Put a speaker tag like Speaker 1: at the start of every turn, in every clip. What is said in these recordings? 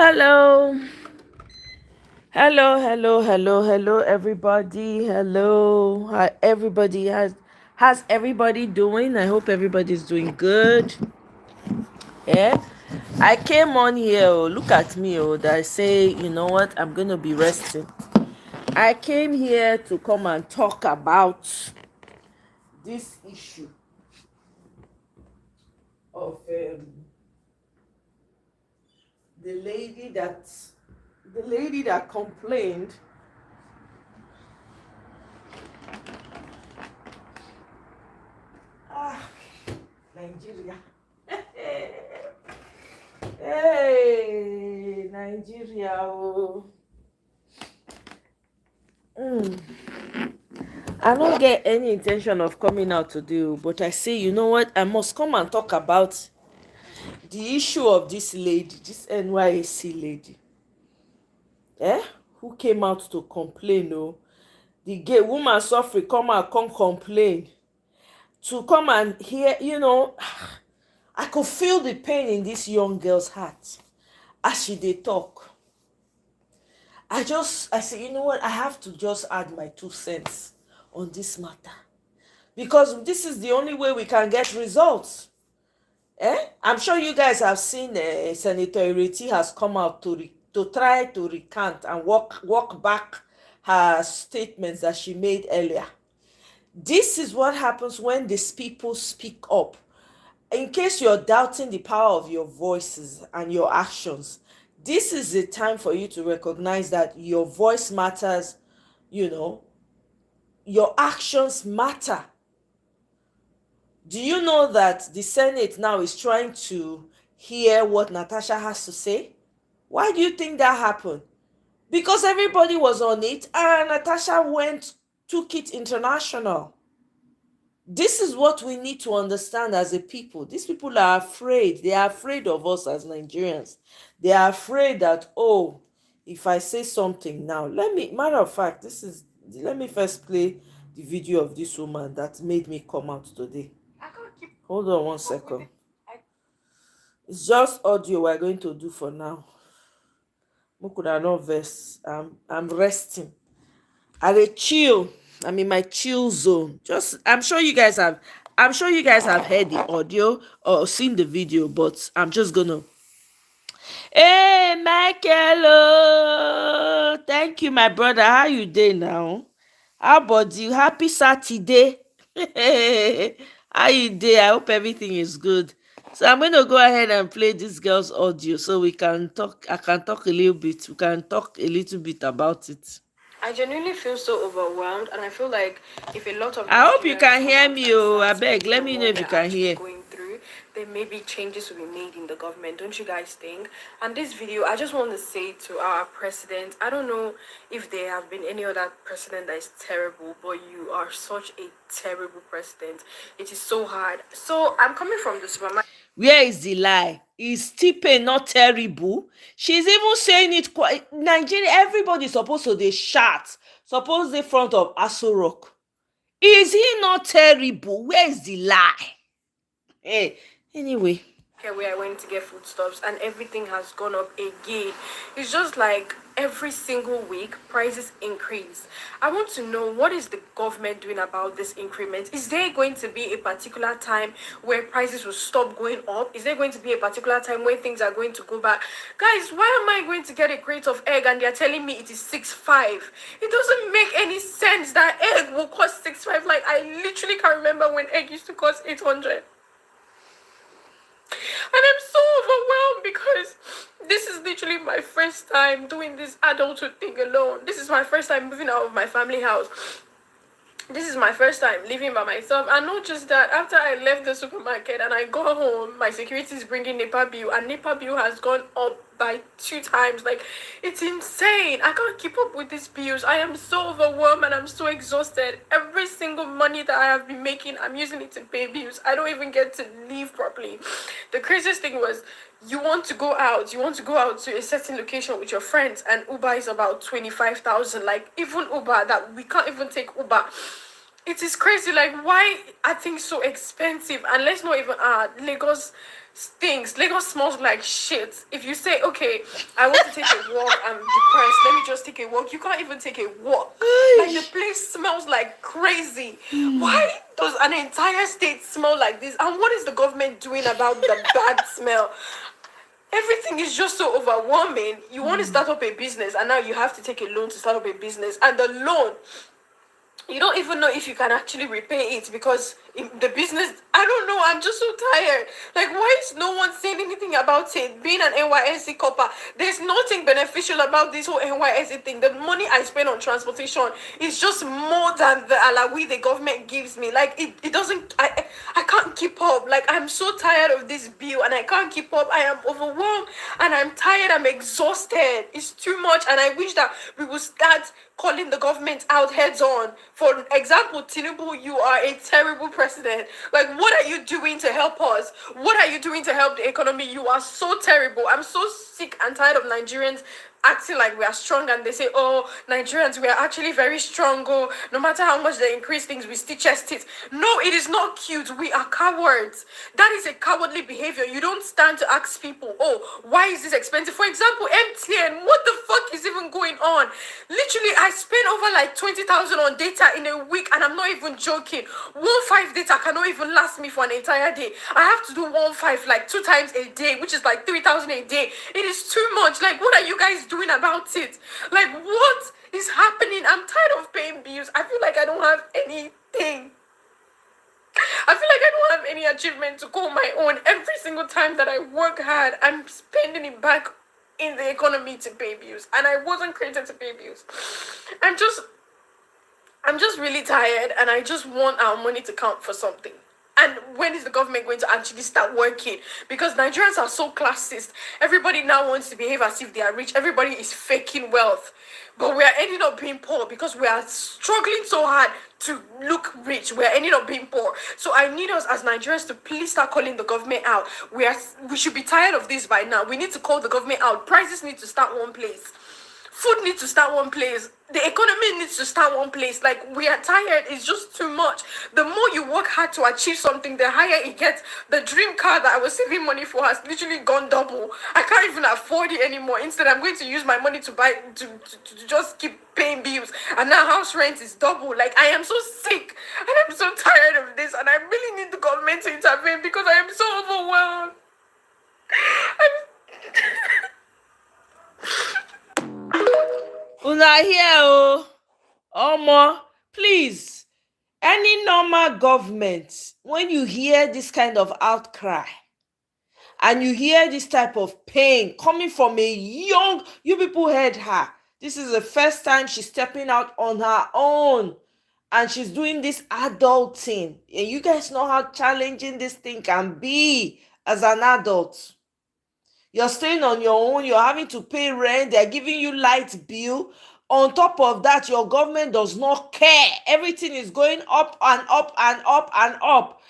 Speaker 1: Hello. Hello, everybody. Hello. How everybody how's everybody doing? I hope everybody's doing good. Yeah. I came on here, look at me, that I say, you know what, I'm gonna be resting. I came here to come and talk about this issue of the lady that complained. Ah, Nigeria. Hey, Nigeria. Oh. Mm. I don't get any intention of coming out today, but I say, you know what? I must come and talk about the issue of this lady, this NYSC lady, eh? Who came out to complain, oh. The gay woman suffering come out, come complain. To come and hear, I could feel the pain in this young girl's heart as she dey talk. I say, you know what, I have to just add my 2 cents on this matter, because this is the only way we can get results. I'm sure you guys have seen Senator Ireti has come out to try to recant and walk back her statements that she made earlier. This is what happens when these people speak up. In case you're doubting the power of your voices and your actions, this is the time for you to recognize that your voice matters, you know, your actions matter. Do you know that the Senate now is trying to hear what Natasha has to say? Why do you think that happened? Because everybody was on it and Natasha took it international. This is what we need to understand as a people. These people are afraid. They are afraid of us as Nigerians. They are afraid that, oh, if I say something now, matter of fact, let me first play the video of this woman that made me come out today. Hold on 1 second. It's just audio we're going to do for now. Mukuna no verse. I'm resting. I dey chill. I'm in my chill zone. I'm sure you guys have heard the audio or seen the video, but I'm just gonna. Hey, Michael. Oh, thank you, my brother. How you doing now? How about you? Happy Saturday. How you doing? I hope everything is good. So I'm going to go ahead and play this girl's audio so we can talk. I can talk a little bit. We can talk a little bit about it. I genuinely feel so overwhelmed, and I feel like if a lot of I hope you can hear me. Oh, I beg. Let me know if you can hear. Going through, then maybe changes will be made in the government. Don't you guys think? And this video, I just want to say to our president, I don't know if there have been any other president that is terrible, but you are such a terrible president. It is so hard. So I'm coming from the supermarket. Where is the lie? Is Tipe not terrible? She's even saying it quite. Nigeria, everybody supposed to dey shout. Suppose dey front of Aso Rock. Is he not terrible? Where is the lie? Hey, anyway. Okay, where I went to get foodstuffs and everything has gone up again. It's just like every single week prices increase. I want to know, what is the government doing about this increment? Is there going to be a particular time where prices will stop going up? Is there going to be a particular time where things are going to go back? Guys, why am I going to get a crate of egg and they're telling me it is 6.5? It doesn't make any sense that egg will cost 6.5. Like, I literally can't remember when egg used to cost 800. And I'm so overwhelmed because this is literally my first time doing this adulthood thing alone. This is my first time moving out of my family house. This is my first time living by myself. And not just that, after I left the supermarket and I got home, my security is bringing NEPA bill, and NEPA bill has gone up by 2 times. Like, it's insane. I can't keep up with these bills. I am so overwhelmed and I'm so exhausted. Every single money that I have been making, I'm using it to pay bills. I don't even get to live properly. The craziest thing was, you want to go out to a certain location with your friends, and Uber is about 25,000. Like, even Uber, that we can't even take Uber.
Speaker 2: It is crazy. Like, why are things so expensive? And let's not even Lagos stinks. Lagos smells like shit. If you say, okay, I want to take a walk, I'm depressed, let me just take a walk. You can't even take a walk. Like, the place smells like crazy. Why does an entire state smell like this? And what is the government doing about the bad smell? Everything is just so overwhelming. You want to start up a business, and now you have to take a loan to start up a business, and the loan, you don't even know if you can actually repay it, because in the business, I don't know, I'm just so tired. Like, why is no one saying anything about it? Being an NYSC copper, there's nothing beneficial about this whole NYSC thing. The money I spend on transportation is just more than the alawi the government gives me. Like, it doesn't, I can't keep up. Like, I'm so tired of this bill, and I can't keep up. I am overwhelmed, and I'm tired, I'm exhausted. It's too much, and I wish that we would start calling the government out heads on. For example, Tinubu, you are a terrible president. Like, what are you doing to help us? What are you doing to help the economy? You are so terrible. I'm so sick and tired of Nigerians acting like we are strong, and they say, oh, Nigerians, we are actually very strong. Oh, no matter how much they increase things, we still chest it. No, it is not cute. We are cowards. That is a cowardly behavior. You don't stand to ask people, oh, why is this expensive? For example, MTN, what the fuck is even going on? Literally, I spent over like 20,000 on data in a week, and I'm not even joking. 1.5 data cannot even last me for an entire day. I have to do 1.5 like 2 times a day, which is like 3,000 a day. It is too much. Like, what are you guys doing about it? Like, what is happening? I'm tired of paying bills. I feel like I don't have anything. I feel like I don't have any achievement to call my own. Every single time that I work hard, I'm spending it back in the economy to pay bills. And I wasn't created to pay bills. I'm just I'm just really tired, and I just want our money to count for something. And when is the government going to actually start working? Because Nigerians are so classist. Everybody now wants to behave as if they are rich. Everybody is faking wealth. But we are ending up being poor because we are struggling so hard to look rich. We are ending up being poor. So I need us as Nigerians to please start calling the government out. We should be tired of this by now. We need to call the government out. Prices need to start one place. Food needs to start one place. The economy needs to start one place. Like, we are tired. It's just too much. The more you work hard to achieve something, the higher it gets. The dream car that I was saving money for has literally gone double. I can't even afford it anymore. Instead, I'm going to use my money to buy to just keep paying bills. And now house rent is double. Like, I am so sick, and I'm so tired of this. And I really need the government to intervene because I am so overwhelmed.
Speaker 1: Una here oh, omo, please, any normal government, when you hear this kind of outcry and you hear this type of pain coming from a young, you people heard her, this is the first time she's stepping out on her own, and she's doing this adult thing, and you guys know how challenging this thing can be as an adult. You're staying on your own, you're having to pay rent, they're giving you light bill. On top of that, your government does not care. Everything is going up and up and up and up.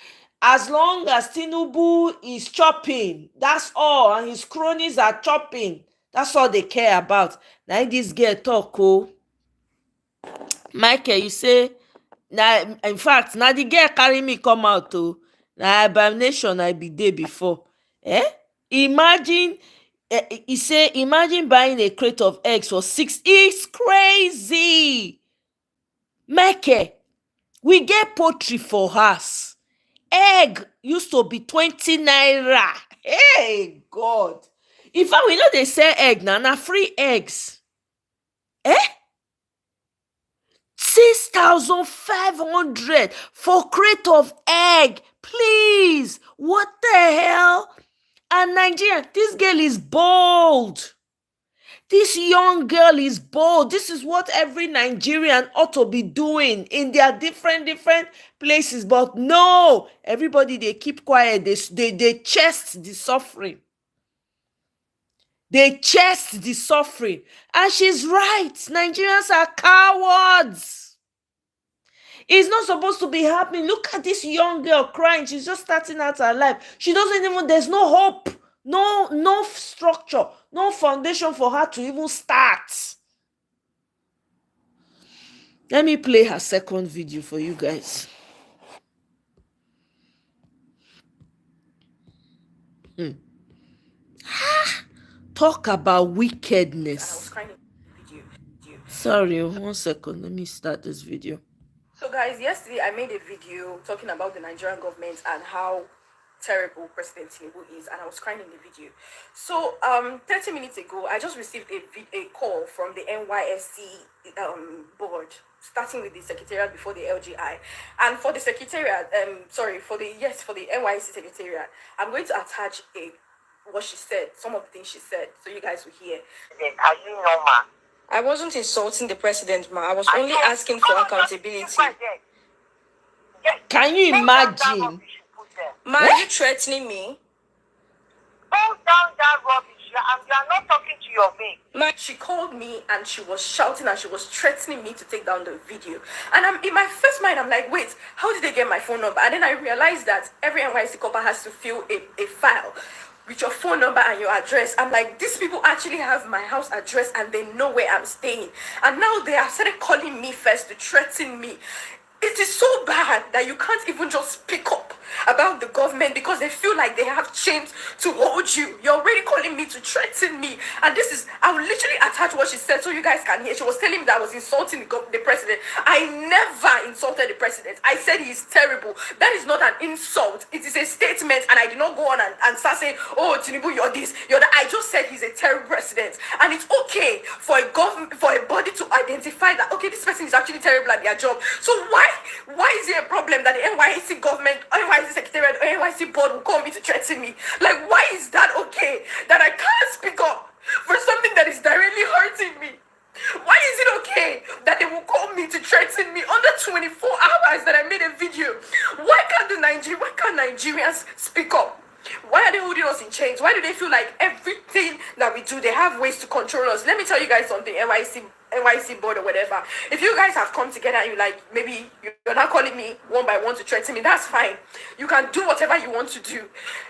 Speaker 1: As long as Tinubu is chopping, that's all, and his cronies are chopping. That's all they care about. Now this girl talk oh. Michael, you say, na in fact, na the girl carry me come out oh. Na abomination I be there before. Eh? Imagine, he say, imagine buying a crate of eggs for 6. It's crazy. Michael, we get poultry for us. Egg used to be 20 naira. Hey God. In fact, we know they sell egg now, na free eggs. Eh? 6,500 for crate of egg. Please, what the hell? And Nigeria, this girl is bold. This young girl is bold. This is what every Nigerian ought to be doing in their different places. But no, everybody, they keep quiet. They chest the suffering. They chest the suffering. And she's right. Nigerians are cowards. It's not supposed to be happening. Look at this young girl crying. She's just starting out her life. She doesn't even, there's no hope, no structure, no foundation for her to even start. Let me play her second video for you guys. Talk about wickedness.
Speaker 2: I was crying in the video.
Speaker 1: Sorry, 1 second. Let me start this video.
Speaker 2: So guys, yesterday I made a video talking about the Nigerian government and how terrible President Tinubu is, and I was crying in the video. So 30 minutes ago, I just received a call from the NYSC board, starting with the secretariat before the LGI. And for the secretariat, for the NYSC secretariat, I'm going to attach what she said, some of the things she said, so you guys will hear.
Speaker 3: Are you normal?
Speaker 2: I wasn't insulting the president, ma. I was only asking for accountability.
Speaker 1: Can you imagine?
Speaker 2: Ma, are you threatening me?
Speaker 3: Pull down that rubbish. You are not talking to your mate.
Speaker 2: Ma, she called me and she was shouting and she was threatening me to take down the video. And in my first mind, I'm like, wait, how did they get my phone number? And then I realized that every NYSC copper has to fill a file with your phone number and your address. I'm like, these people actually have my house address and they know where I'm staying. And now they have started calling me first to threaten me. It is so bad that you can't even just speak up about the government because they feel like they have chains to hold you. You're already calling me to threaten me. And I will literally attach what she said so you guys can hear. She was telling me that I was insulting the president. I never insulted the president. I said he's terrible. That is not an insult. It is a statement, and I did not go on and start saying, oh, Tinubu, you're this, you're that. I just said he's a terrible president. And it's okay for a body to identify that, okay, this person is actually terrible at their job. So why is it a problem that the NYSC government, NYSC secretariat, or NYSC board will call me to threaten me? Like, why is that okay? That I can't speak up for something that is directly hurting me? Why is it okay that they will call me to threaten me under 24 hours that I made a video? Why can't Nigerians speak up? Why are they holding us in chains? Why do they feel like everything that we do, they have ways to control us? Let me tell you guys something, NYC board or whatever. If you guys have come together and you like, maybe you're not calling me one by one to threaten me, that's fine. You can do whatever you want to do.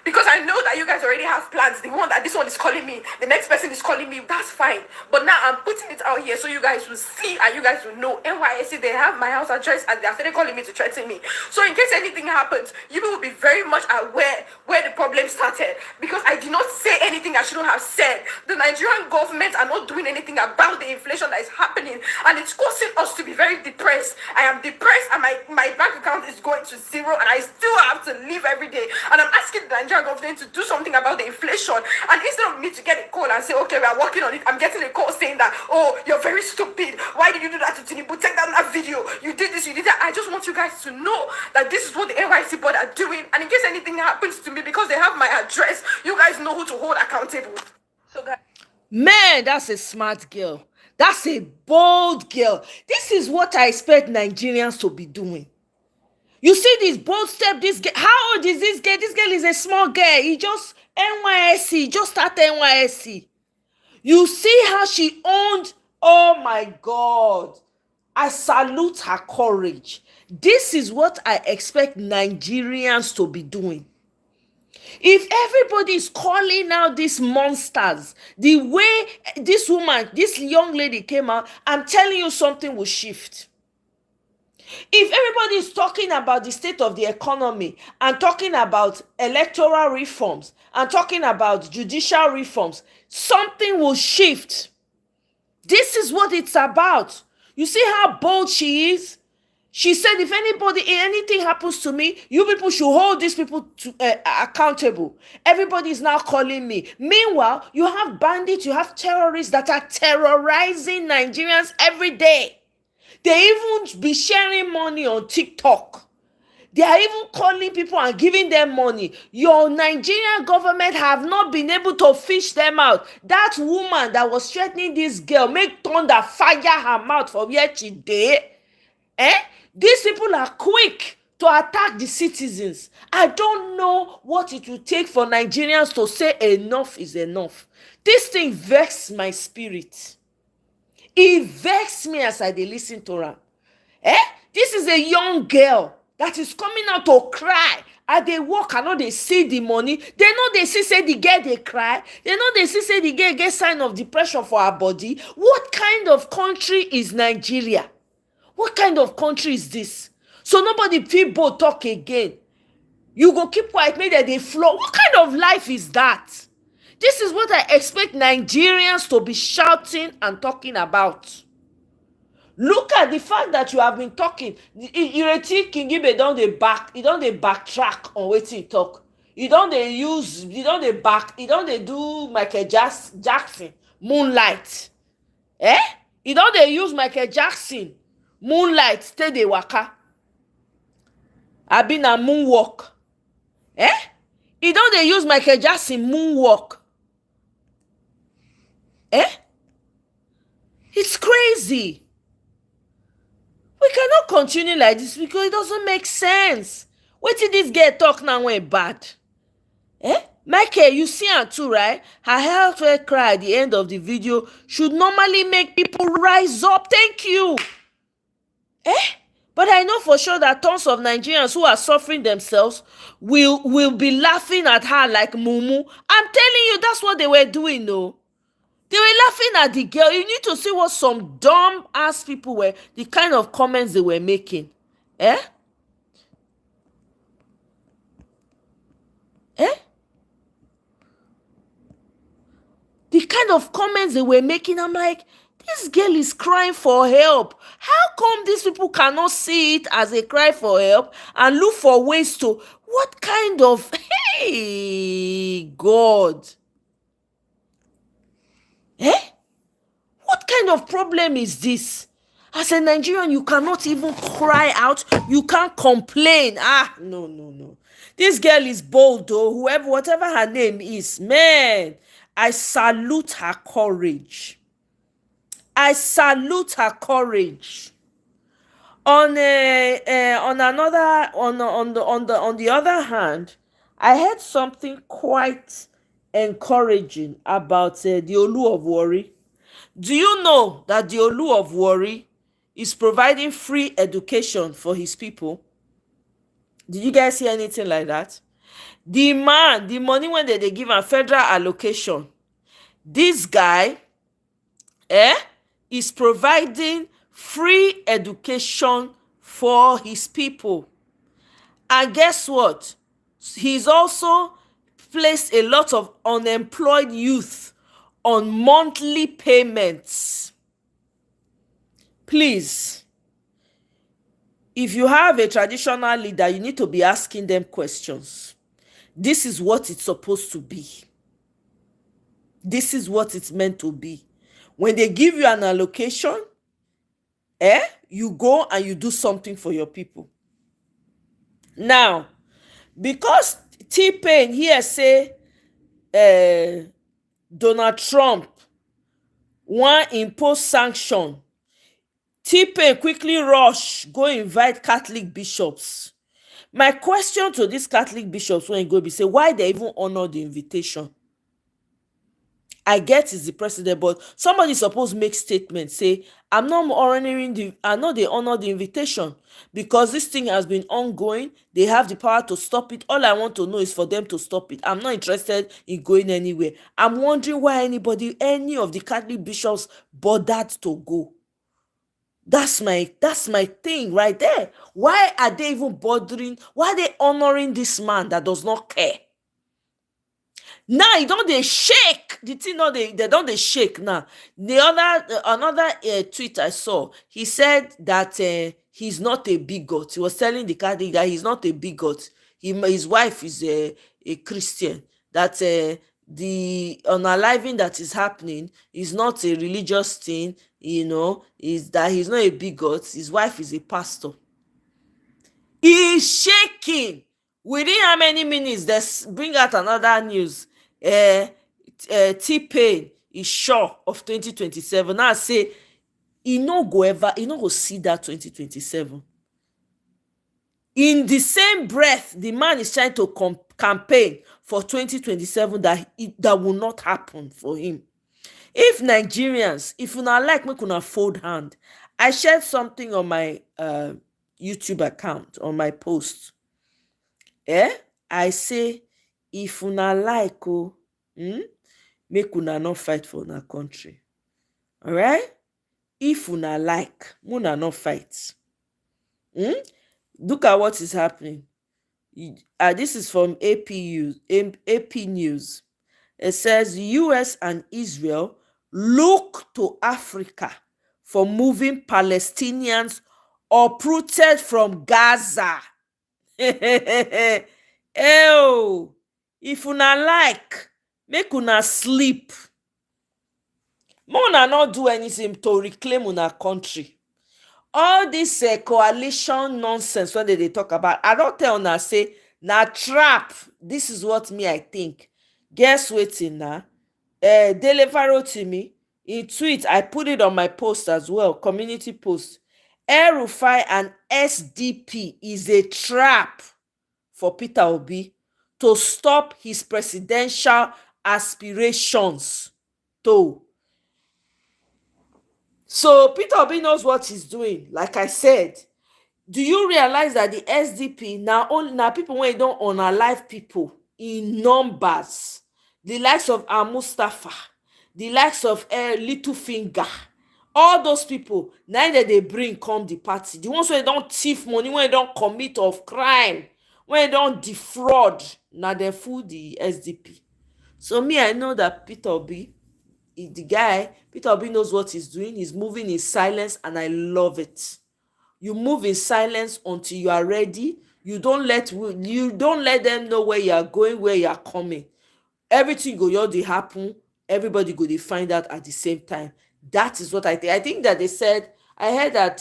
Speaker 2: Because I know that you guys already have plans. The one that this one is calling me, the next person is calling me, that's fine. But now I'm putting it out here so you guys will see and you guys will know. NYSC, they have my house address and they are started calling me to threaten me. So in case anything happens, you will be very much aware where the problem started. Because I did not say anything I shouldn't have said. The Nigerian government are not doing anything about the inflation that is happening, and it's causing us to be very depressed. I am depressed and my bank account is going to zero and I still have to live every day, and I'm asking the Nigerian government to do something about the inflation. And instead of me to get a call and say, okay, we are working on it, I'm getting a call saying that, oh, you're very stupid, why did you do that to Tinubu, take down that video, you did this, you did that. I just want you guys to know that this is what the NYC board are doing, and in case anything happens to me, because they have my address, you guys know who to hold accountable. So guys,
Speaker 1: man, that's a smart girl. That's a bold girl. This is what I expect Nigerians to be doing. You see this bold step, this girl. How old is this girl? This girl is a small girl. He just NYSC, just started NYSC. You see how she owned. Oh my God. I salute her courage. This is what I expect Nigerians to be doing. If everybody is calling out these monsters, the way this young lady came out, I'm telling you something will shift. If everybody is talking about the state of the economy and talking about electoral reforms and talking about judicial reforms, something will shift. This is what it's about. You see how bold she is? She said, if anything happens to me, you people should hold these people accountable. Everybody is now calling me. Meanwhile, you have bandits, you have terrorists that are terrorizing Nigerians every day. They even be sharing money on TikTok. They are even calling people and giving them money. Your Nigerian government have not been able to fish them out. That woman that was threatening this girl, make thunder fire her mouth from where she did. These people are quick to attack the citizens. I don't know what it will take for Nigerians to say enough is enough. This thing vexed my spirit. It vexed me as I listen to her. This is a young girl that is coming out to cry. As they walk, I know they see the money. They know they see say the girl they cry. They know they see say the girl get sign of depression for her body. What kind of country is Nigeria? What kind of country is this? So nobody people talk again. You go keep quiet, make that they flow. What kind of life is that? This is what I expect Nigerians to be shouting and talking about. Look at the fact that you have been talking. Ireti Kingibe don dey backtrack on wetin he talk. He don dey do Michael Jackson Moonlight. He don dey use Michael Jackson Moonlight take dey waka. Abi na moonwalk. He don dey use Michael Jackson moonwalk. It's crazy. We cannot continue like this because it doesn't make sense. Wetin this girl talk now when bad? Michael, you see her too, right? Her healthcare cry at the end of the video should normally make people rise up. Thank you. But I know for sure that tons of Nigerians who are suffering themselves will be laughing at her like mumu. I'm telling you, that's what they were doing, no? They were laughing at the girl. You need to see what some dumb ass people were, the kind of comments they were making. The kind of comments they were making, I'm like, this girl is crying for help. How come these people cannot see it as a cry for help and look for ways to, what kind of, hey, God. What kind of problem is this? As a Nigerian, you cannot even cry out. You can't complain. No. This girl is bold, though. Whatever her name is, man, I salute her courage. On the other hand, I heard something quite encouraging about the Olu of Warri. Do you know that the Olu of Warri is providing free education for his people? Did you guys hear anything like that? The money when they give a federal allocation, this guy is providing free education for his people. And guess what? He's also placed a lot of unemployed youth on monthly payments. Please, if you have a traditional leader, you need to be asking them questions. This is what it's supposed to be. This is what it's meant to be. When they give you an allocation, you go and you do something for your people. Now, because T-Pain here say Donald Trump want impose sanction, T-Pain quickly rush go invite Catholic bishops. My question to these Catholic bishops when go be say why they even honor the invitation. I get it's the president, but somebody supposed make statement say I'm not they honor the invitation because this thing has been ongoing. They have the power to stop it. All I want to know is for them to stop it. I'm not interested in going anywhere. I'm wondering why any of the Catholic bishops bothered to go. That's my thing right there. Why are they even bothering? Why are they honoring this man that does not care? Now you don't they shake the thing. No, they don't they shake now. Another tweet I saw. He said that he's not a bigot. He was telling the Catholic that he's not a bigot. His wife is a Christian. That the unaliving that is happening is not a religious thing. Is that he's not a bigot. His wife is a pastor. He's shaking. Within how many minutes? They bring out another news. T-Pain is sure of 2027. Now I say he no go see that 2027. In the same breath, the man is trying to campaign for 2027 that will not happen for him. If Nigerians, if you not like, make una fold hand. I shared something on my YouTube account on my post. I say if una like make una not fight for una country. All right? if una like, una no fight. Look at what is happening. This is from AP News. It says US and Israel look to Africa for moving Palestinians uprooted from Gaza. Ew. If una like, make una sleep. Make una not do anything to reclaim una country. All this coalition nonsense wey dey talk about, I don tell una say na trap. This is what me I think. Guess wetin na? Dele Farotimi, in tweet, I put it on my post as well, community post. El-Rufai and SDP is a trap for Peter Obi to stop his presidential aspirations. So Peter Obi knows what he's doing. Like I said, do you realize that the SDP now people wey don unalive people in numbers? The likes of Mustafa, the likes of Littlefinger, all those people na dem dey bring come the party. The ones wey don thief money, wey don commit of crime, wey don defraud, na dem full the SDP. So me, I know that Peter Obi, Peter Obi knows what he's doing. He's moving in silence, and I love it. You move in silence until you are ready. You don't let them know where you are going, where you are coming. Everything go just dey happen. Everybody go dey find out at the same time. That is what I think. I think that they said, I heard that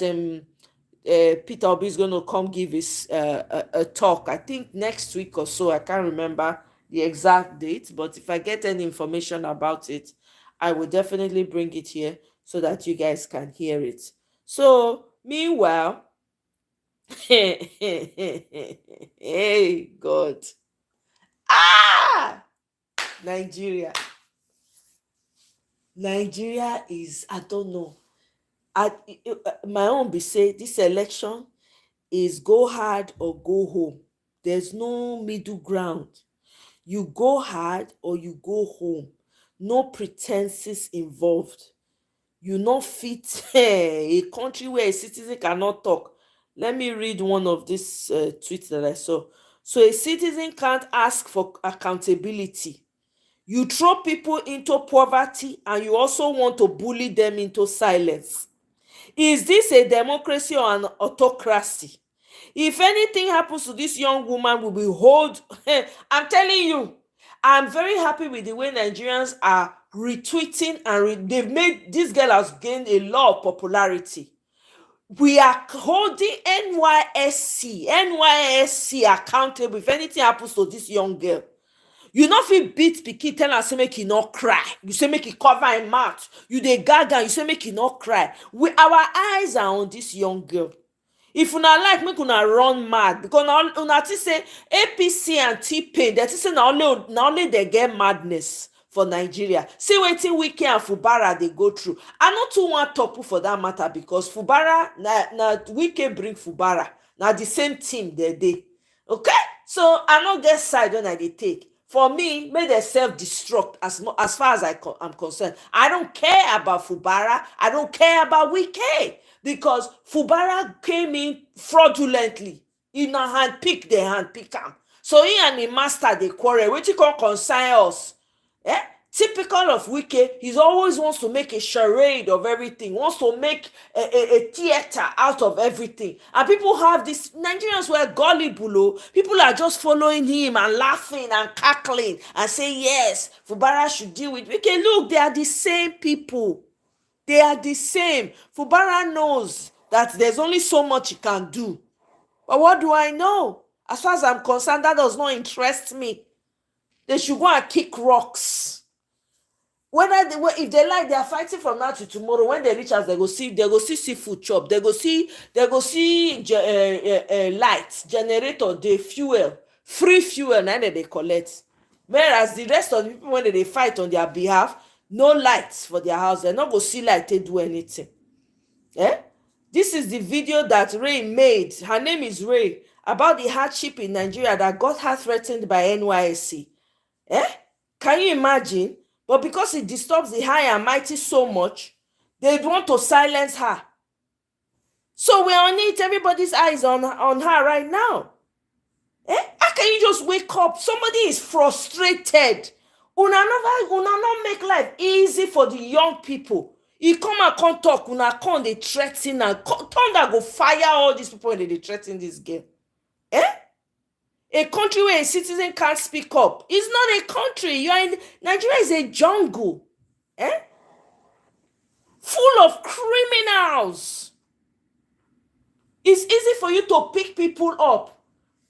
Speaker 1: Peter Obi is going to come give his a talk. I think next week or so. I can't remember the exact date, but if I get any information about it, I will definitely bring it here so that you guys can hear it. So meanwhile, hey God, Nigeria is, I don't know. My own be say this election is go hard or go home. There's no middle ground. You go hard or you go home. No pretenses involved. You not fit a country where a citizen cannot talk. Let me read one of these tweets that I saw. So a citizen can't ask for accountability. You throw people into poverty and you also want to bully them into silence. Is this a democracy or an autocracy? If anything happens to this young woman, we will hold. I'm telling you, I'm very happy with the way Nigerians are retweeting and they've made this girl has gained a lot of popularity. We are holding NYSC accountable if anything happens to this young girl. You not fit beat pikin, tell am say make e not cry. You say make e cover im mouth. You dey gag am, you say make e not cry. Our eyes are on this young girl. If una like, make una run mad, because una think say APC and T-Pain, they think say na only they get madness for Nigeria. See wetin Wike and Fubara they go through. I no too want topu for that matter, because Fubara na Wike bring Fubara. Na the same team they dey. Okay? So I no get side when I dey take. For me, may they self-destruct as far as I'm concerned. I don't care about Fubara. I don't care about Wike. Because Fubara came in fraudulently. He na handpick am. So he and the master they quarrel. Wetin come concern us? Typical of Wike, he always wants to make a charade of everything, wants to make a theater out of everything. And people have this, Nigerians were gullible. People are just following him and laughing and cackling and saying, yes, Fubara should deal with Wike. Look, they are the same people. They are the same. Fubara knows that there's only so much he can do. But what do I know? As far as I'm concerned, that does not interest me. They should go and kick rocks. If they like, they are fighting from now to tomorrow. When they reach us, they go see seafood chop. They go see lights, generator, they fuel, free fuel, and then they collect. Whereas the rest of the people, when they fight on their behalf, no lights for their house. They're not go see light, they do anything. This is the video that Ray made. Her name is Ray, about the hardship in Nigeria that got her threatened by NYSC. Can you imagine? But because it disturbs the high and mighty so much, They want to silence her. So we're on it. Everybody's eyes on her right now. How can you just wake up? Somebody is frustrated. Una not make life easy for the young people. You come and come talk, una come dey threaten and thunder go fire all these people when they threaten this game. A country where a citizen can't speak up. It's not a country. You are in Nigeria is a jungle. Full of criminals. It's easy for you to pick people up.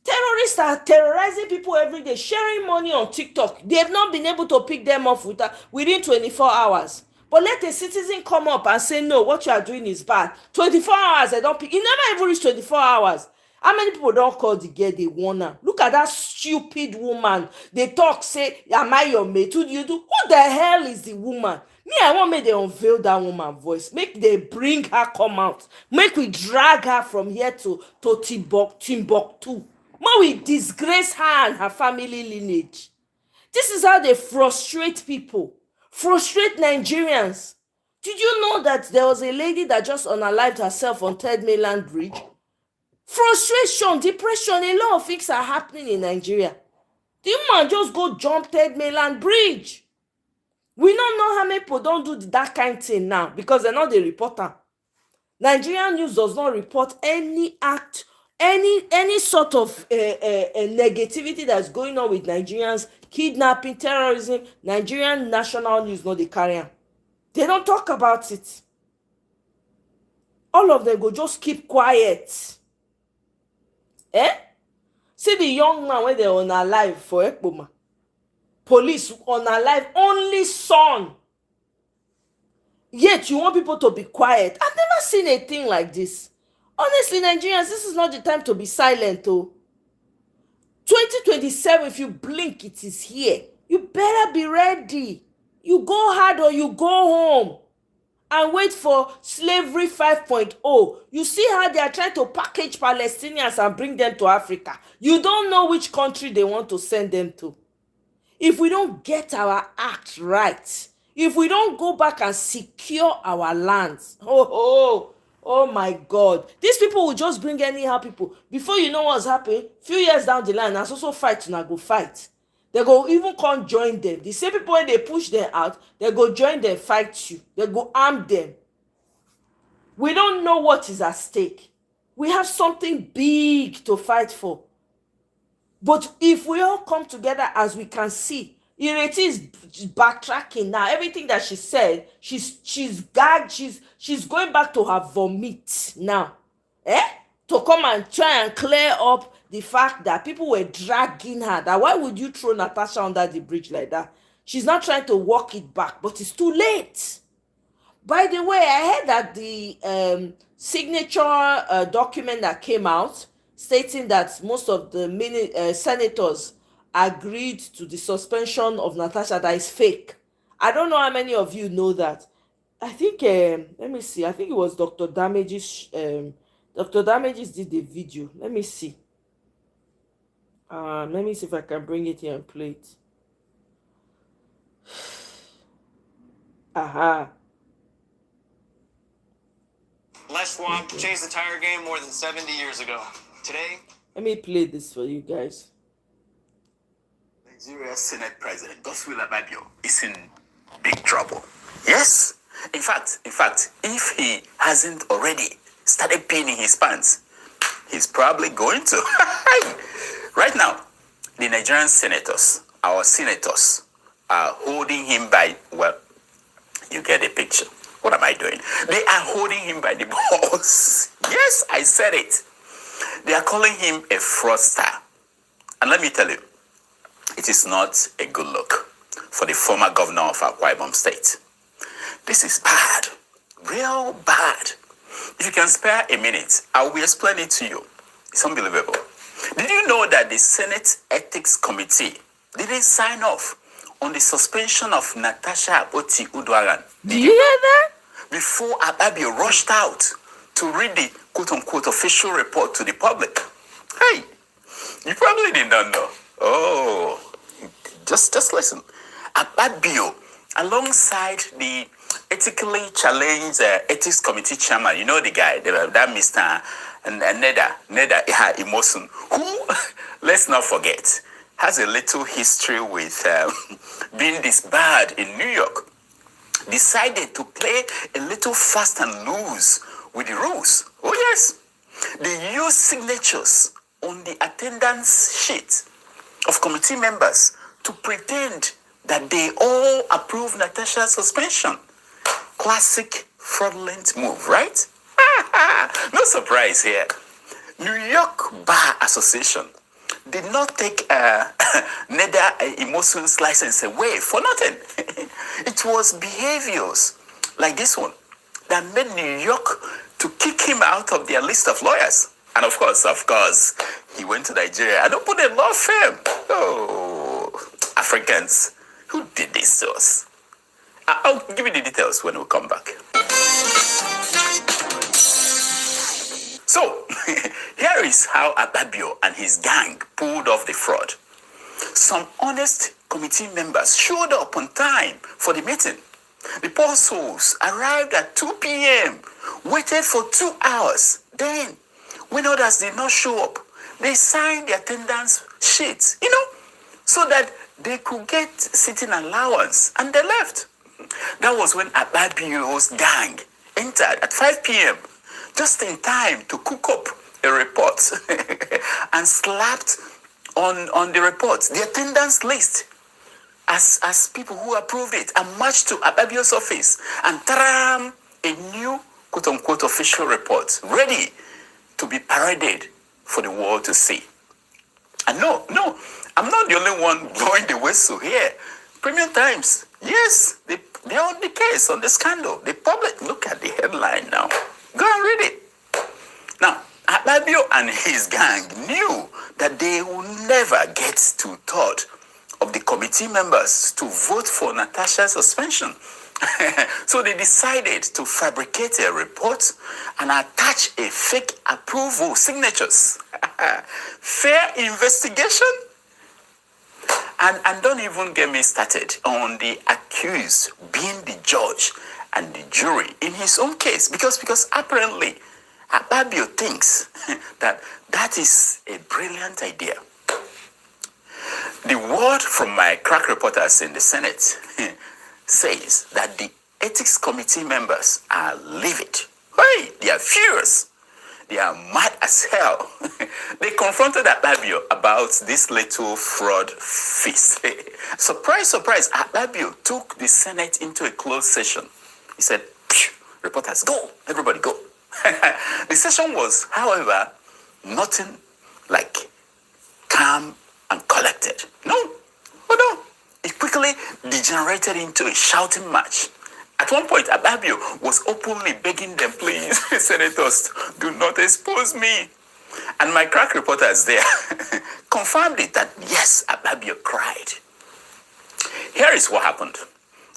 Speaker 1: Terrorists are terrorizing people every day, sharing money on TikTok. They have not been able to pick them up within 24 hours. But let a citizen come up and say, no, what you are doing is bad. 24 hours, they don't pick. It never even reached 24 hours. How many people don't call the girl, they warn her? Look at that stupid woman. They talk, say, am I your mate? Who do you do? Who the hell is the woman? Me, I want make they unveil that woman voice. Make they bring her come out. Make we drag her from here to Timbuktu. Make we disgrace her and her family lineage. This is how they frustrate people. Frustrate Nigerians. Did you know that there was a lady that just unalived herself on Third Mainland Bridge? Frustration, depression, a lot of things are happening in Nigeria. The woman just go jump Third Mainland Bridge. We don't know how many people don't do that kind of thing now because they're not the reporter. Nigerian news does not report any act, any sort of negativity that's going on with Nigerians, kidnapping, terrorism. Nigerian national news no dey carry am. They don't talk about it. All of them go just keep quiet. See the young man when they're unalive for Ekpoma. Police unalive only son. Yet you want people to be quiet. I've never seen a thing like this. Honestly, Nigerians, this is not the time to be silent. 2027, if you blink, it is here. You better be ready. You go hard or you go home and wait for slavery 5.0. You see how they are trying to package Palestinians and bring them to Africa. You don't know which country they want to send them to. If we don't get our act right, if we don't go back and secure our lands, oh my God. These people will just bring anyhow people. Before you know what's happening, few years down the line, that's also fight and go fight. They go even come join them. The same people when they push them out, they go join them, fight you. They go arm them. We don't know what is at stake. We have something big to fight for. But if we all come together as we can see, Ireti is backtracking now. Everything that she said, she's gagged, she's going back to her vomit now. To come and try and clear up the fact that people were dragging her. That why would you throw Natasha under the bridge like that? She's not trying to walk it back, but it's too late. By the way, I heard that the signature document that came out stating that most of the senators agreed to the suspension of Natasha, that is fake. I don't know how many of you know that. I think, let me see, I think it was Dr. Damages. Dr. Damages did the video. Let me see. Let me see if I can bring it here and play it. Aha.
Speaker 4: Les Schwab changed the tire game more than 70 years ago. Today,
Speaker 1: let me play this for you guys.
Speaker 5: Nigeria's Senate President Godswill Akpabio is in big trouble. Yes. In fact, if he hasn't already started peeing his pants, he's probably going to. Right now, the Nigerian senators, our senators, are holding him by, well, you get the picture. What am I doing? They are holding him by the balls. Yes, I said it. They are calling him a fraudster. And let me tell you, it is not a good look for the former governor of Akpabio State. This is bad, real bad. If you can spare a minute, I will explain it to you. It's unbelievable. Did you know that the Senate Ethics Committee didn't sign off on the suspension of Natasha Akpoti-Uduaghan?
Speaker 1: Did you hear that?
Speaker 5: Before Akpabio rushed out to read the quote-unquote official report to the public. Hey, you probably did not know. Oh, just listen. Akpabio, alongside the ethically challenged ethics committee chairman. You know the guy, that Mr. Neda Imosun, who, let's not forget, has a little history with being disbarred in New York, decided to play a little fast and loose with the rules. Oh yes, they use signatures on the attendance sheet of committee members to pretend that they all approve Natasha's suspension. Classic fraudulent move, right? No surprise here. New York Bar Association did not take Neda Imosun's license away for nothing. It was behaviors like this one that made New York to kick him out of their list of lawyers. And of course, he went to Nigeria and opened a law firm. Oh, Africans, who did this to us? I'll give you the details when we come back. So, here is how Akpabio and his gang pulled off the fraud. Some honest committee members showed up on time for the meeting. The poor souls arrived at 2 p.m., waited for 2 hours. Then, when others did not show up, they signed the attendance sheets, so that they could get sitting allowance, and they left. That was when Akpabio's gang entered at 5 p.m., just in time to cook up a report and slapped on the report the attendance list as people who approved it, and marched to Akpabio's office and tram a new quote-unquote official report ready to be paraded for the world to see. And no, I'm not the only one blowing the whistle here. Premium Times, yes, they're on the case, on the scandal. The public, look at the headline now. Go and read it. Now, Akpabio and his gang knew that they would never get 2/3 of the committee members to vote for Natasha's suspension. So they decided to fabricate a report and attach a fake approval signatures. Fair investigation? And don't even get me started on the accused being the judge and the jury in his own case, because apparently Akpabio thinks that is a brilliant idea. The word from my crack reporters in the Senate says that the ethics committee members are livid. Hey, they are furious. They are mad as hell. They confronted Akpabio about this little fraud feast. Surprise, surprise, Akpabio took the Senate into a closed session. He said, reporters, go, everybody go. The session was, however, nothing like calm and collected. No. It quickly degenerated into a shouting match. At one point, Akpabio was openly begging them, please, senators, do not expose me. And my crack reporters there confirmed it that, yes, Akpabio cried. Here is what happened.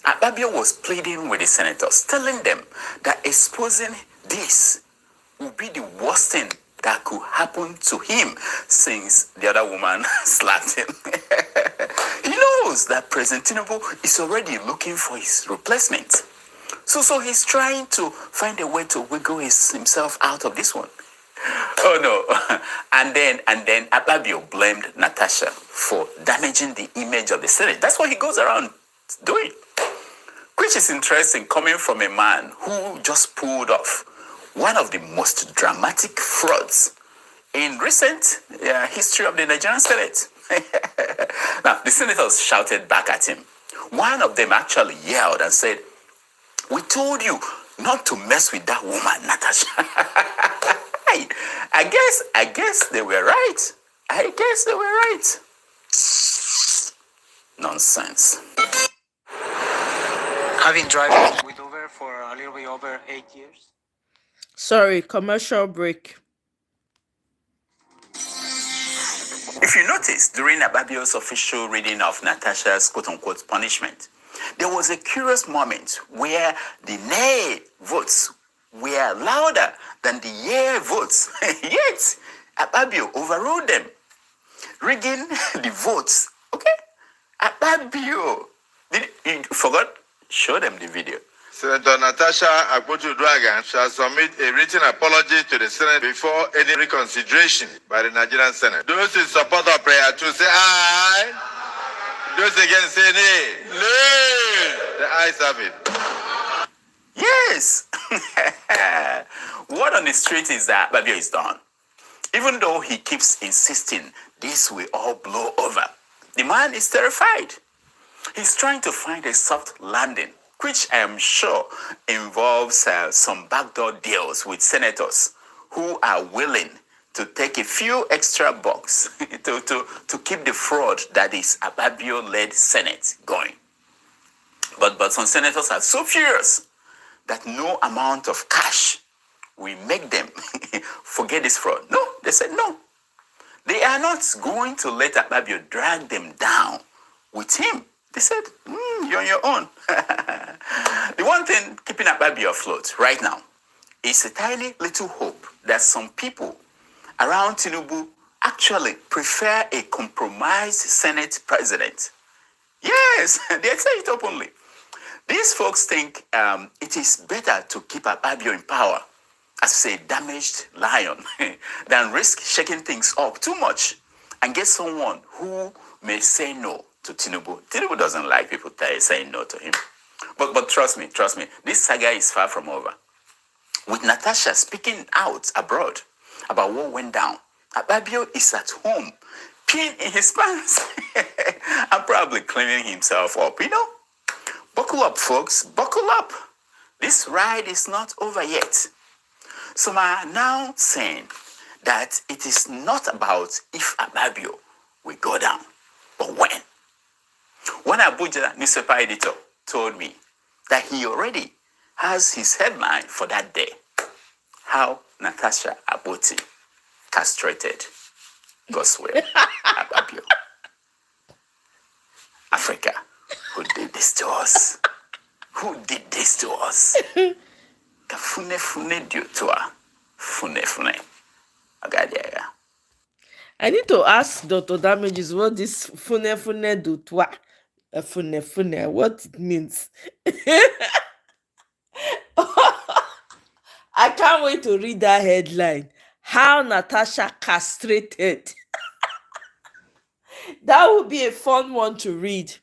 Speaker 5: Akpabio was pleading with the senators, telling them that exposing this would be the worst thing that could happen to him since the other woman slapped him. He knows that President Tinubu is already looking for his replacement. So he's trying to find a way to wiggle himself out of this one. Oh no. And then Akpabio blamed Natasha for damaging the image of the Senate. That's what he goes around doing. Which is interesting, coming from a man who just pulled off one of the most dramatic frauds in recent history of the Nigerian Senate. Now, the senators shouted back at him. One of them actually yelled and said, "We told you not to mess with that woman, Natasha." I guess they were right. Nonsense.
Speaker 6: I've been driving with Uber for a little bit over 8 years.
Speaker 1: Sorry, commercial break.
Speaker 5: If you notice, during Akpabio's official reading of Natasha's quote-unquote punishment, there was a curious moment where the nay votes were louder than the yea votes. Yet, Akpabio overruled them, rigging the votes. Okay? Akpabio, you forgot? Show them the video.
Speaker 7: Senator Natasha Akpabio shall submit a written apology to the Senate before any reconsideration by the Nigerian Senate. Those in support of prayer to say aye. Those against say nay. Nay. The ayes have it.
Speaker 5: Yes. Word on the street is that Akpabio is done. Even though he keeps insisting this will all blow over, the man is terrified. He's trying to find a soft landing, which I am sure involves some backdoor deals with senators who are willing to take a few extra bucks to keep the fraud that is Akpabio-led Senate going. But some senators are so furious that no amount of cash will make them forget this fraud. No, they said no. They are not going to let Akpabio drag them down with him. They said, you're on your own. The one thing keeping Akpabio afloat right now is a tiny little hope that some people around Tinubu actually prefer a compromised Senate president. Yes, they say it openly. These folks think it is better to keep Akpabio in power as a damaged lion than risk shaking things up too much and get someone who may say no to Tinubu. Tinubu doesn't like people saying no to him. But trust me, this saga is far from over. With Natasha speaking out abroad about what went down, Akpabio is at home, peeing in his pants and probably cleaning himself up, Buckle up, folks, buckle up. This ride is not over yet. Some are now saying that it is not about if Akpabio will go down, but when. One Abuja newspaper editor told me that he already has his headline for that day. How Natasha Akpoti castrated Goswell Akpabio. Africa, who did this to us? Who did this to us? Kafune fune diutua. Fune fune. Agadia.
Speaker 1: I need to ask Dr. Damages what this fune do to fune, what it means. I can't wait to read that headline. How Natasha castrated. That would be a fun one to read.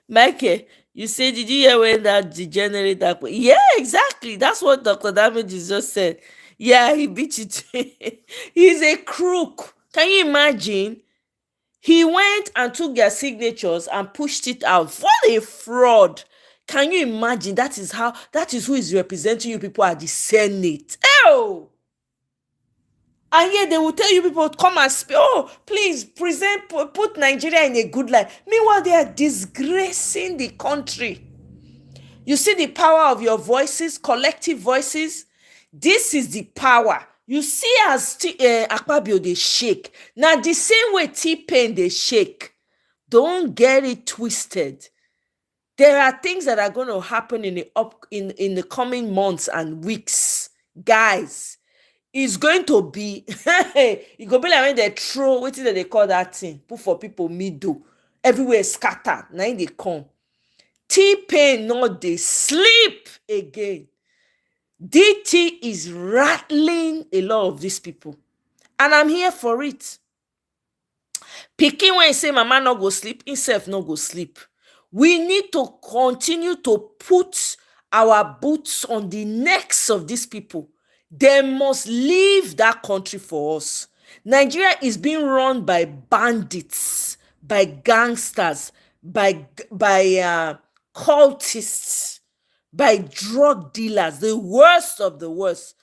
Speaker 1: Mikey, you say, did you hear when that degenerate that? Yeah, exactly. That's what Dr. Damages just said. Yeah, he beat it. He's a crook. Can you imagine? He went and took their signatures and pushed it out. What a fraud. Can you imagine? That is who is representing you people at the Senate. Oh! And yet they will tell you people, come and speak. Oh, please put Nigeria in a good light. Meanwhile, they are disgracing the country. You see the power of your voices, collective voices? This is the power. You see as Akpabio, they shake. Now, the same way T-Pain, they shake. Don't get it twisted. There are things that are going to happen in the coming months and weeks. Guys, it's going to be, it go be like when they throw, what is it they call that thing? Put for people middle. Everywhere scattered. Now they come. T-Pain not they sleep again. DT is rattling a lot of these people. And I'm here for it. Pikin when he say mama no go sleep, himself no go sleep. We need to continue to put our boots on the necks of these people. They must leave that country for us. Nigeria is being run by bandits, by gangsters, by cultists, by drug dealers, the worst of the worst.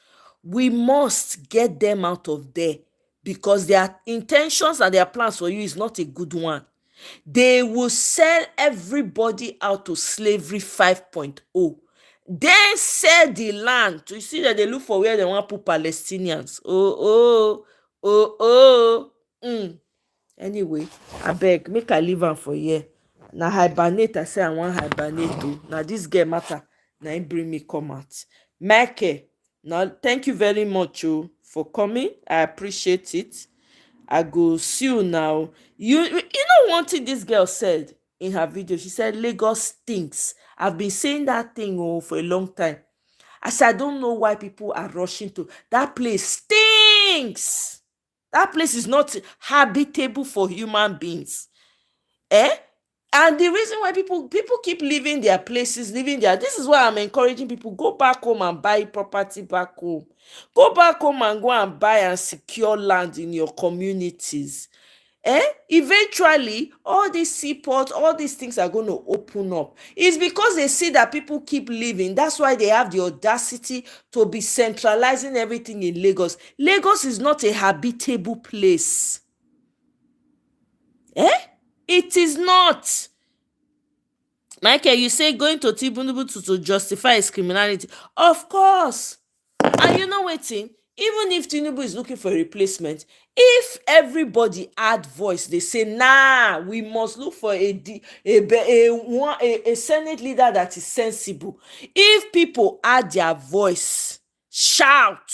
Speaker 1: We must get them out of there because their intentions and their plans for you is not a good one. They will sell everybody out to slavery 5.0. Then sell the land. You see that they look for where they want to put Palestinians. Anyway, I beg, make I leave am for here. Now hibernate, I say I want hibernate too. Now this girl matter. Now it bring me come out. Mikey, now thank you very much for coming. I appreciate it. I go see you now. You know one thing this girl said in her video. She said Lagos stinks. I've been saying that thing for a long time. I said, I don't know why people are rushing to that place. Stinks. That place is not habitable for human beings. And the reason why people keep leaving their places, this is why I'm encouraging people, go back home and buy property back home. Go back home and go and buy and secure land in your communities. Eventually, all these seaports, all these things are going to open up. It's because they see that people keep leaving. That's why they have the audacity to be centralizing everything in Lagos. Lagos is not a habitable place. It is not. Michael, you say going to Tinubu to justify his criminality. Of course. And you know what? Even if Tinubu is looking for a replacement, if everybody add voice, they say, nah, we must look for a Senate leader that is sensible. If people add their voice, shout,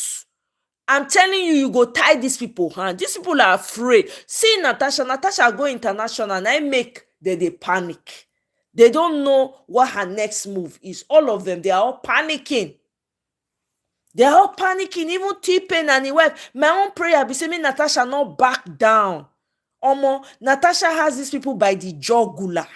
Speaker 1: I'm telling you, you go tie these people hand. These people are afraid. See Natasha go international and I make they panic. They don't know what her next move is. All of them, they are all panicking. They're all panicking. Even T-Pain and his wife. My own prayer be saying Natasha not back down. Omo, Natasha has these people by the jugular.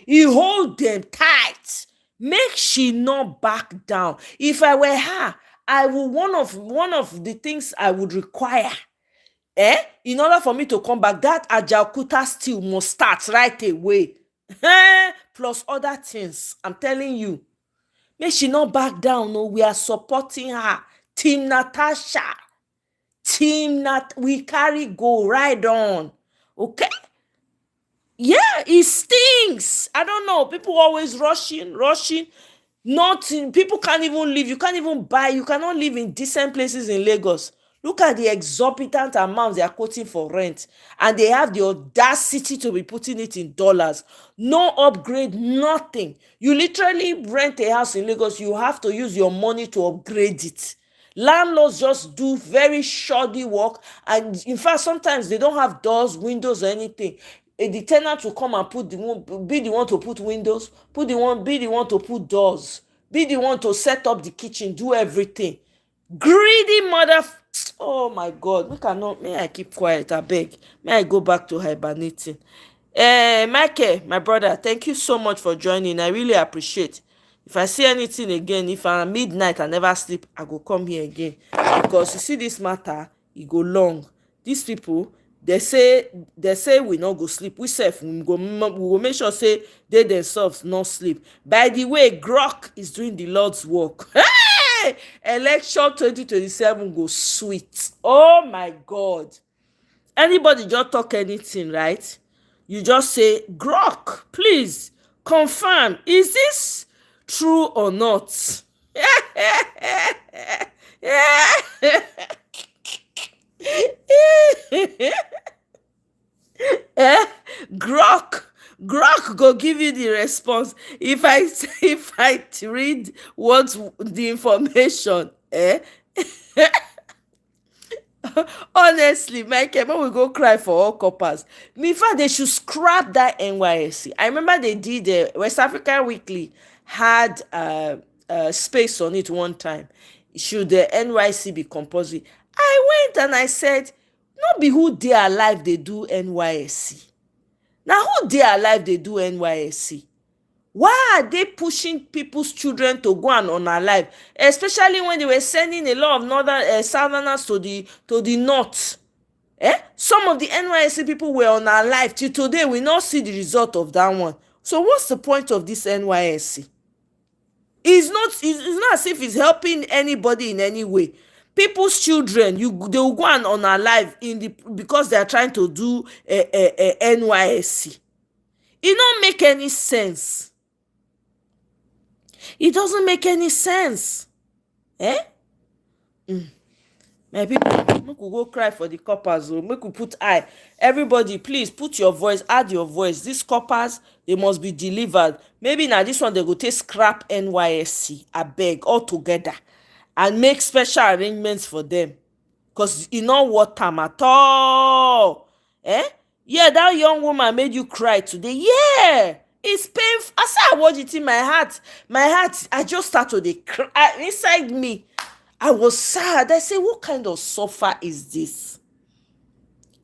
Speaker 1: He hold them tight. Make she not back down. If I were her, I would one of the things I would require, in order for me to come back, that Ajaokuta still must start right away. Plus other things. I'm telling you. Make she not back down. No, we are supporting her. Team Natasha. We carry go right on. Okay? Yeah, it stinks. I don't know. People always rushing. Nothing. People can't even live. You can't even buy. You cannot live in decent places in Lagos. Look at the exorbitant amounts they are quoting for rent. And they have the audacity to be putting it in dollars. No upgrade, nothing. You literally rent a house in Lagos. You have to use your money to upgrade it. Landlords just do very shoddy work. And in fact, sometimes they don't have doors, windows, or anything. The tenant will come and be the one to put windows, be the one to put doors, be the one to set up the kitchen, do everything. Greedy mother. Oh my God. May I keep quiet, I beg. May I go back to hibernating. Michael, my brother, thank you so much for joining. I really appreciate. If I see anything again, if I'm midnight I never sleep, I go come here again. Because you see this matter, it go long. These people, they say we not go sleep. We will make sure say they themselves not sleep. By the way, Grok is doing the Lord's work. Hey! Election 2027 go sweet. Oh my God. Anybody just talk anything, right? You just say, Grok, please confirm, is this true or not? Grok go give you the response. If I read what's the information, honestly, Michael, when we go cry for all coppers, in fact, they should scrap that NYSC. I remember they did West African Weekly had space on it one time. Should the NYC be compulsory? I went and I said, not be who they alive they do NYSC. Now who they alive they do NYSC? Why are they pushing people's children to go and unalive? Especially when they were sending a lot of northern southerners to the north. Some of the NYSC people were unalive. Till today, we not see the result of that one. So what's the point of this NYSC? It's not as if it's helping anybody in any way. People's children, they will go and unalive because they are trying to do NYSC. It don't make any sense. It doesn't make any sense. My people, make we go cry for the coppers. Make we put eye. Everybody, please put your voice, add your voice. These coppers, they must be delivered. Maybe now this one they go take scrap NYSC, I beg, all together, and make special arrangements for them. Because it not worth time at all. Yeah, that young woman made you cry today. Yeah, it's painful. As I watch it in my heart, I just started to cry inside me. I was sad. I said, what kind of suffer is this?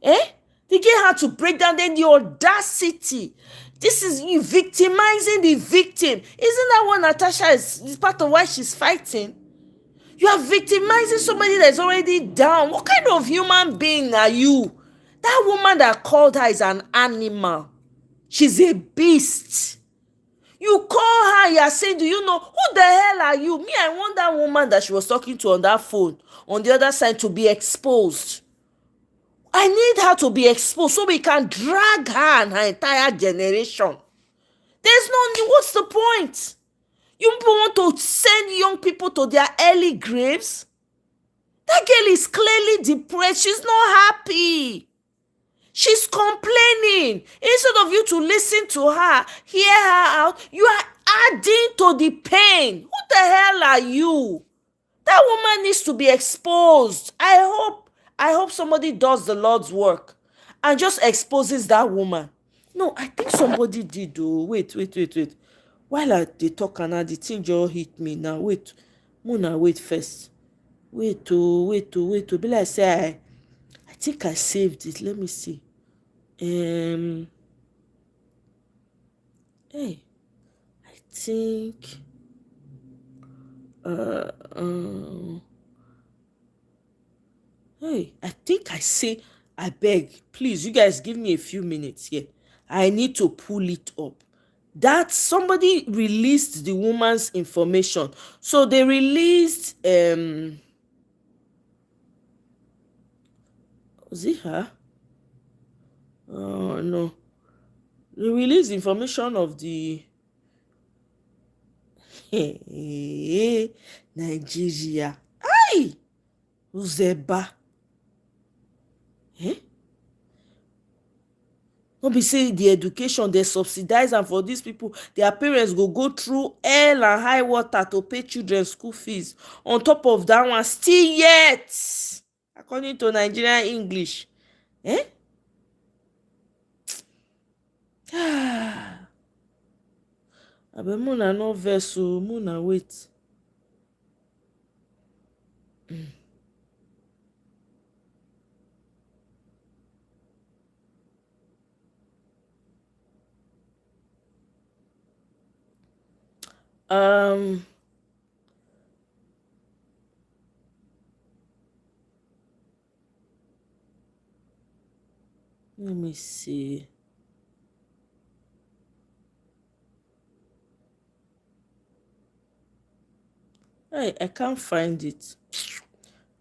Speaker 1: Eh? The girl had to break down, then the audacity. This is you victimizing the victim. Isn't that what Natasha is part of why she's fighting? You are victimizing somebody that's already down. What kind of human being are you? That woman that called her is an animal. She's a beast. You call her, you are saying, do you know who the hell are you? Me, I want that woman that she was talking to on that phone on the other side to be exposed. I need her to be exposed so we can drag her and her entire generation. There's no need. What's the point? You people want to send young people to their early graves? That girl is clearly depressed. She's not happy. She's complaining. Instead of you to listen to her, hear her out, you are adding to the pain. Who the hell are you? That woman needs to be exposed. I hope somebody does the Lord's work and just exposes that woman. No, I think somebody did. Oh, wait. While they talk and the thing just hit me now. Wait, Mona, wait first. Wait. Be like say I think I saved it. Let me see. Hey, I think. Hey, I think I say, I beg, please, you guys give me a few minutes here. I need to pull it up. That somebody released the woman's information. So they released, was it her? Oh, no. They released information of the Nigeria. Aye! Uzeba. Eh? No be say the education they subsidize, and for these people their parents go through hell and high water to pay children school fees. On top of that one, still yet, according to Nigerian English, eh? Abe Muna no verse o, Muna wait. Um Let me see. I can't find it.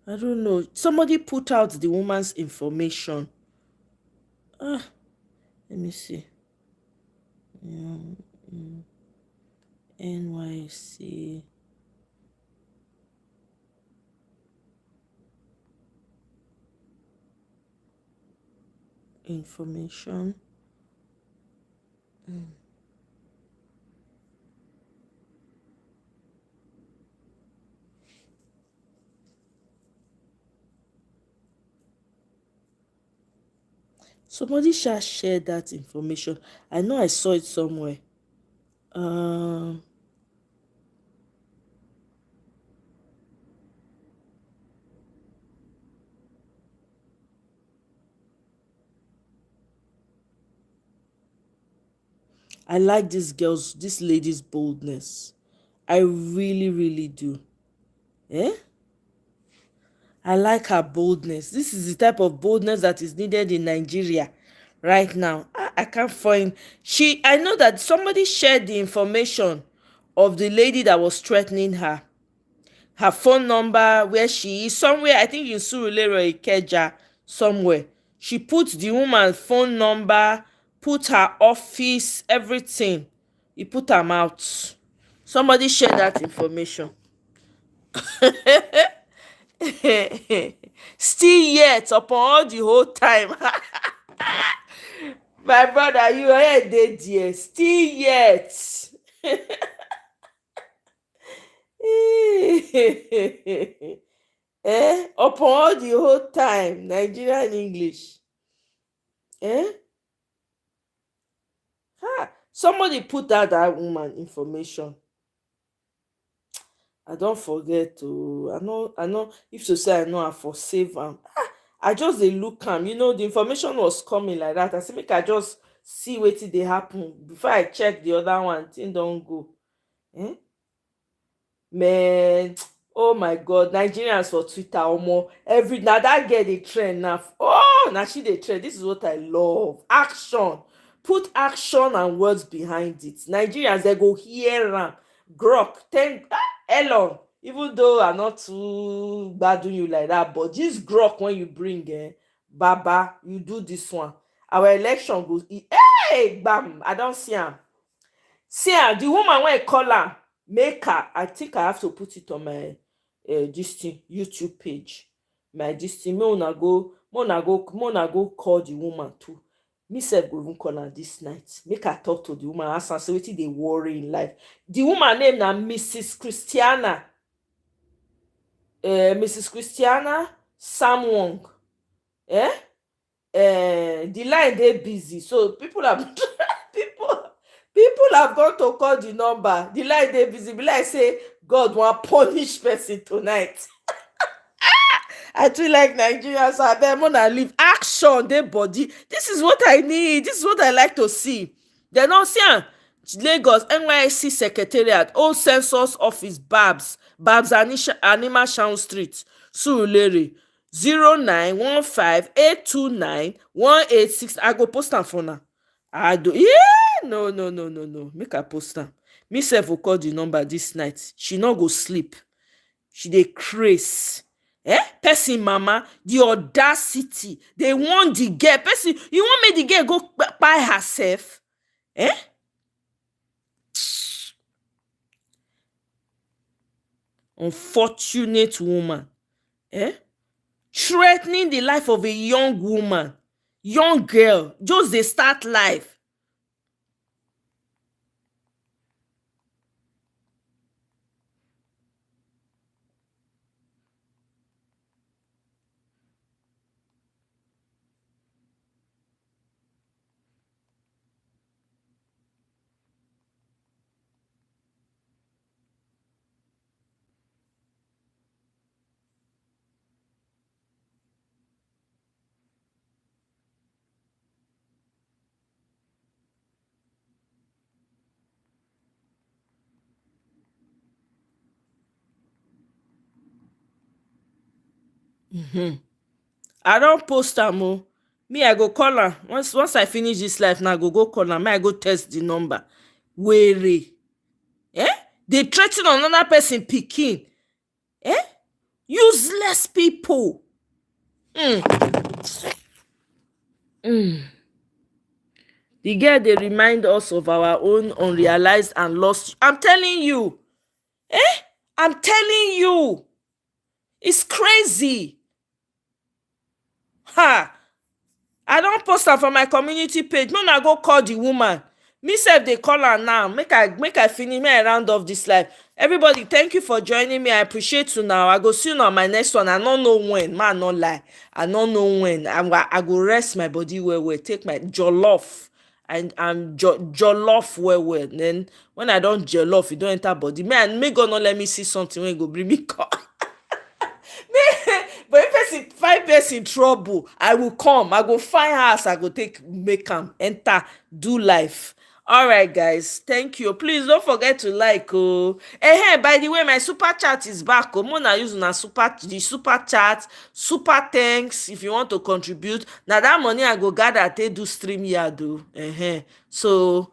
Speaker 1: I don't know. Somebody put out the woman's information. Let me see. NYSC. Information. Somebody shall share that information. I know I saw it somewhere. I like this lady's boldness. I really do. Eh? I like her boldness. This is the type of boldness that is needed in Nigeria right now. I can't find. I know that somebody shared the information of the lady that was threatening her. Her phone number, where she is, somewhere, I think in Surulere, Ikeja, somewhere. She put the woman's phone number, put her office, everything. He put her mouth. Somebody shared that information. Still yet, upon all the whole time. My brother, you are dead there. Still yet. Upon all the whole time, Nigerian English. Somebody put that woman information. I don't forget to. I know if to say I know I for save am. I just dey look am, the information was coming like that. I say make I just see wetin dey happen before I check the other one. Thing don go. Eh? Man, oh my god, Nigerians for Twitter, omo, every now that girl dey trend now. Oh, now she dey trend. This is what I love. Action. Put action and words behind it. Nigerians, they go hear am. Grok, thank Elon. Even though I'm not too bad doing you like that, but this grok when you bring, Baba, you do this one. Our election goes. Hey, bam! I don't see am. See am, the woman when I call her, make her. I think I have to put it on my this thing, YouTube page. My this thing. Go call the woman too. Me sef go even call her this night. Make her talk to the woman. Ask her say wetin dey worry in life. The woman name na Mrs. Christiana. Mrs. Christiana Samwong. The line dey busy, so people have people have gone to call the number. The line dey busy. Be like say God wan punish person tonight. I too like Nigerians, so abeg una leave action dey body. This is what I need. This is what I like to see. Dem don see am. Lagos NYSC Secretariat, Old Census Office, Babs Animashaun Street, Surulere, 0915-829-186. I go post am for now. I do. Yeah, no. Make I post am. Me sef go call the number this night. She no go sleep. She dey craze. Person mama, the audacity. They want the girl. Person, you want make the girl go by herself? Unfortunate woman. Threatening the life of a young woman, young girl, just dey start life. I don post am o. Me, I go call am. Once I finish this life now, I go call am. I go test the number. Were. Dey threa ten another person pikin. Useless people. The girl dey remind us of our own unrealized and lost. I'm telling you. I'm telling you. It's crazy. Ha! I don post am for my community page. Make una go call the woman. Me sef dey call her now. Make I finish. Make I round off this life. Everybody, thank you for joining me. I appreciate you now. I go see you on my next one. I no know when. Man, no lie. I no know when. I go rest my body well. Take my jollof. And I'm jollof well. Then when I don jollof, it don enter body. Man, may God not let me see something when go bring me come. But if person find person trouble, I will come. I go find house. I go make am enter, do life. All right, guys. Thank you. Please don't forget to like. By the way, my super chat is back. Mona use the super chat, super thanks. If you want to contribute, now that money I go gather take do stream here, do. So.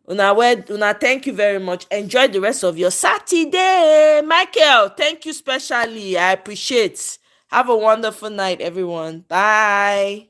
Speaker 1: Una, thank you very much. Enjoy the rest of your Saturday. Michael, thank you specially. I appreciate. Have a wonderful night, everyone. Bye.